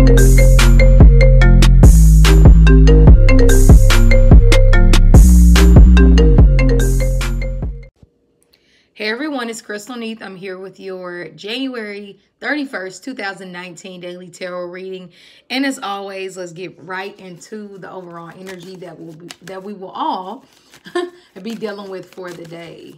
Hey everyone, it's Crystal Neath. I'm here with your January 31st, 2019 daily tarot reading. And as always, let's get right into the overall energy that we will all be dealing with for the day.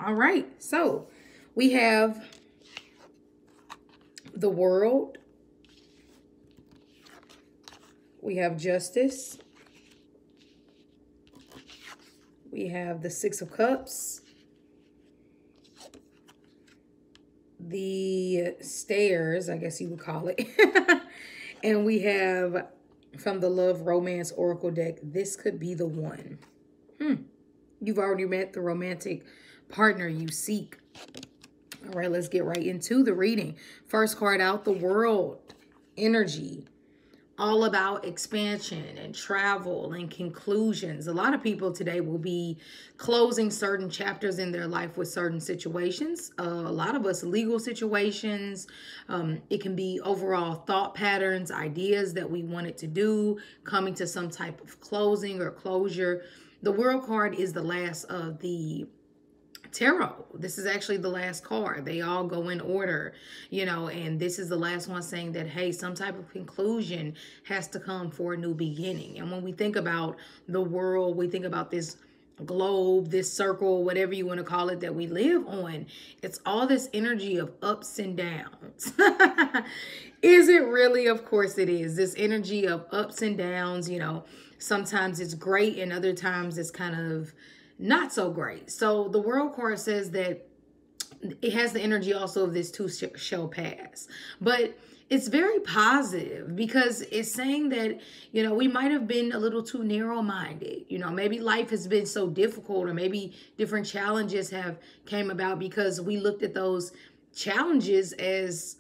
All right. So we have the World. We have Justice. We have the Six of Cups. The Stairs, I guess you would call it. And we have from the Love Romance Oracle deck, This Could Be the One. You've already met the romantic partner you seek. All right, let's get right into the reading. First card out, the World energy. All about expansion and travel and conclusions. A lot of people today will be closing certain chapters in their life with certain situations. A lot of us, legal situations. It can be overall thought patterns, ideas that we wanted to do, coming to some type of closing or closure. The World card is the last of the tarot. This is actually the last card. They all go in order, you know, and this is the last one saying that, hey, some type of conclusion has to come for a new beginning. And when we think about the world, we think about this globe, this circle, whatever you want to call it, that we live on. It's all this energy of ups and downs. Is it really? Of course it is. This energy of ups and downs, you know, sometimes it's great and other times it's kind of not so great. So the World card says that it has the energy also of this too shall pass. But it's very positive because it's saying that, you know, we might have been a little too narrow-minded. You know, maybe life has been so difficult, or maybe different challenges have came about because we looked at those challenges as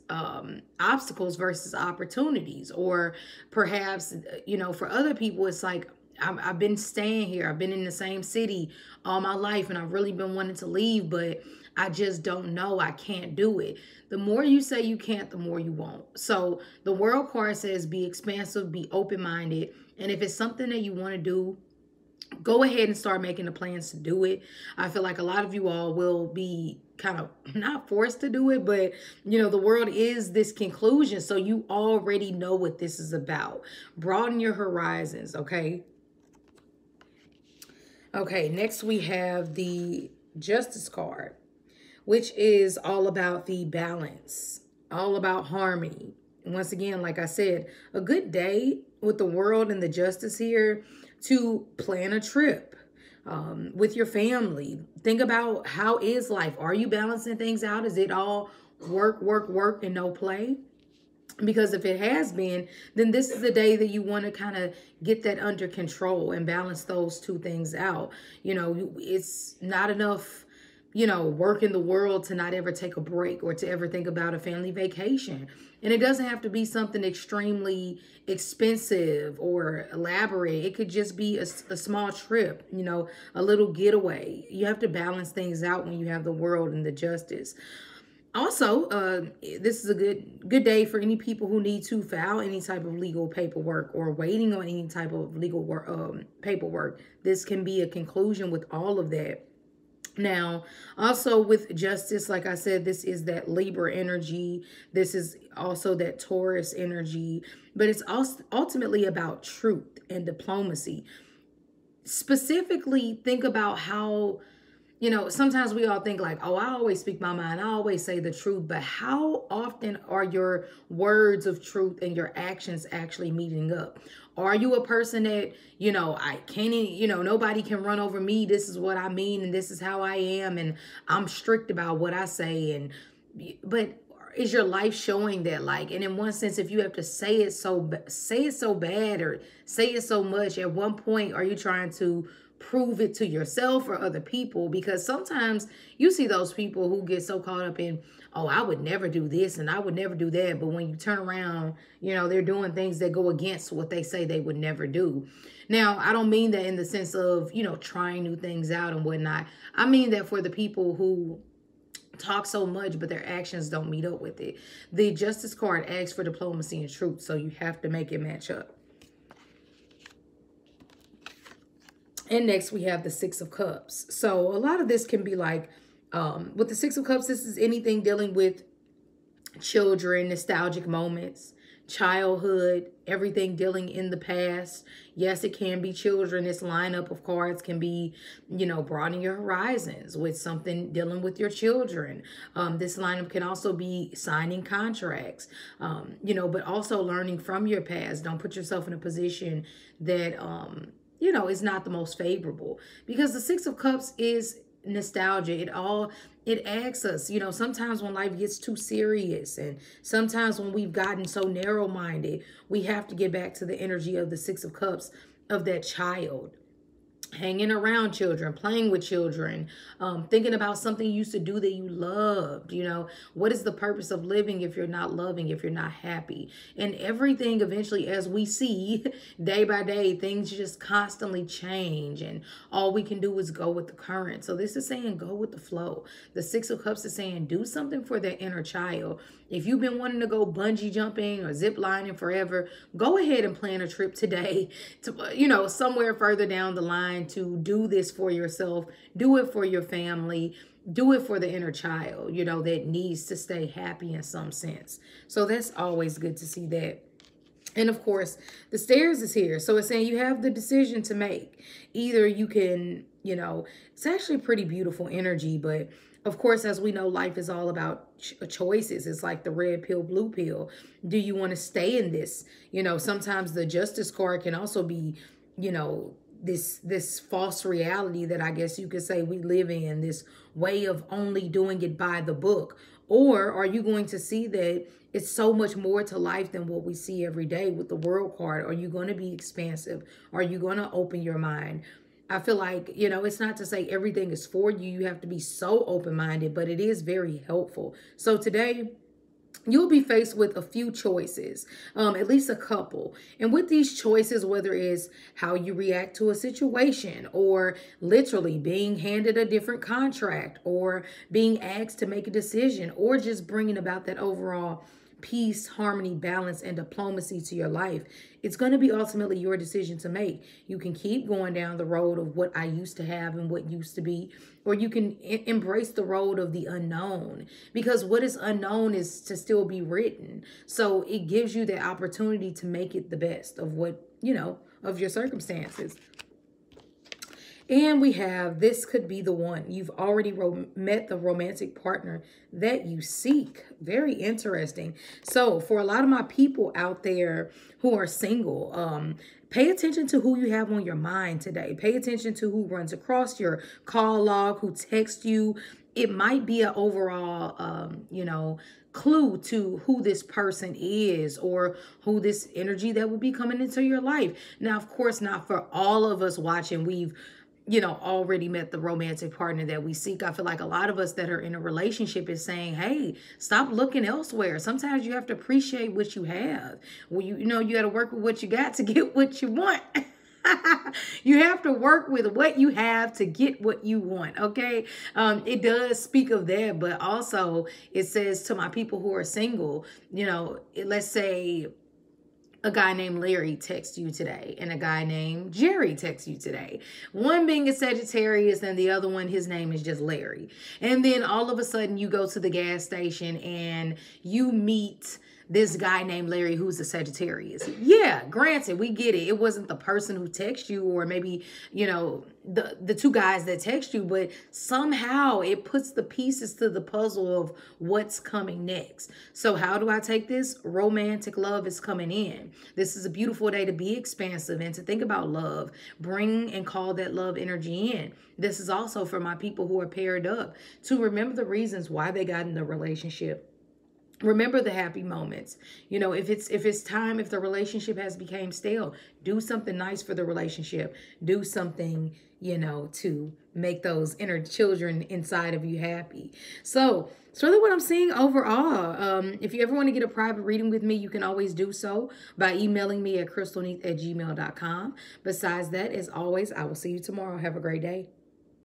obstacles versus opportunities. Or perhaps, you know, for other people, it's like, I've been staying here. I've been in the same city all my life, and I've really been wanting to leave, but I just don't know. I can't do it. The more you say you can't, the more you won't. So the World card says be expansive, be open-minded. And if it's something that you want to do, go ahead and start making the plans to do it. I feel like a lot of you all will be kind of not forced to do it, but you know, the world is this conclusion. So you already know what this is about. Broaden your horizons, okay? Okay, next we have the Justice card, which is all about the balance, all about harmony. And once again, like I said, a good day with the World and the Justice here to plan a trip with your family. Think about, how is life? Are you balancing things out? Is it all work, work, work and no play? Because if it has been, then this is the day that you want to kind of get that under control and balance those two things out. You know, it's not enough, you know, work in the world to not ever take a break or to ever think about a family vacation. And it doesn't have to be something extremely expensive or elaborate. It could just be a small trip, you know, a little getaway. You have to balance things out when you have the World and the Justice. Also, this is a good day for any people who need to file any type of legal paperwork or waiting on any type of legal work, paperwork. This can be a conclusion with all of that. Now, also with justice, like I said, this is that Libra energy. This is also that Taurus energy, but it's also ultimately about truth and diplomacy. Specifically, think about how, sometimes we all think like, oh, I always speak my mind. I always say the truth. But how often are your words of truth and your actions actually meeting up? Are you a person that, I can't, nobody can run over me. This is what I mean. And this is how I am. And I'm strict about what I say. But is your life showing that? Like, and in one sense, if you have to say it so bad or say it so much, at one point, are you trying to prove it to yourself or other people? Because sometimes you see those people who get so caught up in, oh, I would never do this and I would never do that. But when you turn around, they're doing things that go against what they say they would never do. Now, I don't mean that in the sense of, trying new things out and whatnot. I mean that for the people who talk so much, but their actions don't meet up with it. The Justice card asks for diplomacy and truth, so you have to make it match up. And next we have the Six of Cups. So a lot of this can be like, with the Six of Cups, this is anything dealing with children, nostalgic moments, childhood, everything dealing in the past. Yes, it can be children. This lineup of cards can be, broadening your horizons with something dealing with your children. This lineup can also be signing contracts, but also learning from your past. Don't put yourself in a position that, is not the most favorable, because the Six of Cups is nostalgia. It asks us, sometimes when life gets too serious and sometimes when we've gotten so narrow-minded, we have to get back to the energy of the Six of Cups, of that child. Hanging around children, playing with children, thinking about something you used to do that you loved. What is the purpose of living if you're not loving, if you're not happy? And everything eventually, as we see day by day, things just constantly change, and all we can do is go with the current. So this is saying go with the flow. The Six of Cups is saying do something for that inner child. If you've been wanting to go bungee jumping or zip lining forever, go ahead and plan a trip today to, somewhere further down the line, to do this for yourself, do it for your family, do it for the inner child, that needs to stay happy in some sense. So that's always good to see that. And of course, the stairs is here. So it's saying you have the decision to make. Either you can, it's actually pretty beautiful energy, but of course, as we know, life is all about choices. It's like the red pill, blue pill. Do you want to stay in this? Sometimes the Justice card can also be, this false reality that I guess you could say we live in, this way of only doing it by the book. Or are you going to see that it's so much more to life than what we see every day with the World card? Are you going to be expansive? Are you going to open your mind? I feel like, it's not to say everything is for you. You have to be so open-minded, but it is very helpful. So today, you'll be faced with a few choices, at least a couple. And with these choices, whether it's how you react to a situation, or literally being handed a different contract, or being asked to make a decision, or just bringing about that overall peace, harmony, balance, and diplomacy to your life, it's going to be ultimately your decision to make. You can keep going down the road of what I used to have and what used to be, or you can embrace the road of the unknown, because what is unknown is to still be written. So it gives you the opportunity to make it the best of what, of your circumstances. And we have, this could be the one. You've already met the romantic partner that you seek. Very interesting. So for a lot of my people out there who are single, pay attention to who you have on your mind today. Pay attention to who runs across your call log, who texts you. It might be an overall, clue to who this person is, or who this energy that will be coming into your life. Now, of course, not for all of us watching, we've already met the romantic partner that we seek. I feel like a lot of us that are in a relationship is saying, hey, stop looking elsewhere. Sometimes you have to appreciate what you have. Well, you got to work with what you got to get what you want. You have to work with what you have to get what you want, okay? It does speak of that, but also it says to my people who are single, you know, let's say a guy named Larry texts you today and a guy named Jerry texts you today. One being a Sagittarius and the other one, his name is just Larry. And then all of a sudden you go to the gas station and you meet this guy named Larry who's a Sagittarius. Yeah, granted, we get it. It wasn't the person who texted you, or maybe, you know, the two guys that text you, but somehow it puts the pieces to the puzzle of what's coming next. So how do I take this? Romantic love is coming in. This is a beautiful day to be expansive and to think about love. Bring and call that love energy in. This is also for my people who are paired up, to remember the reasons why they got in the relationship. Remember the happy moments. You know, if it's time, if the relationship has become stale, do something nice for the relationship. Do something, you know, to make those inner children inside of you happy. So it's really what I'm seeing overall. If you ever want to get a private reading with me, you can always do so by emailing me at crystalneath@gmail.com. Besides that, as always, I will see you tomorrow. Have a great day.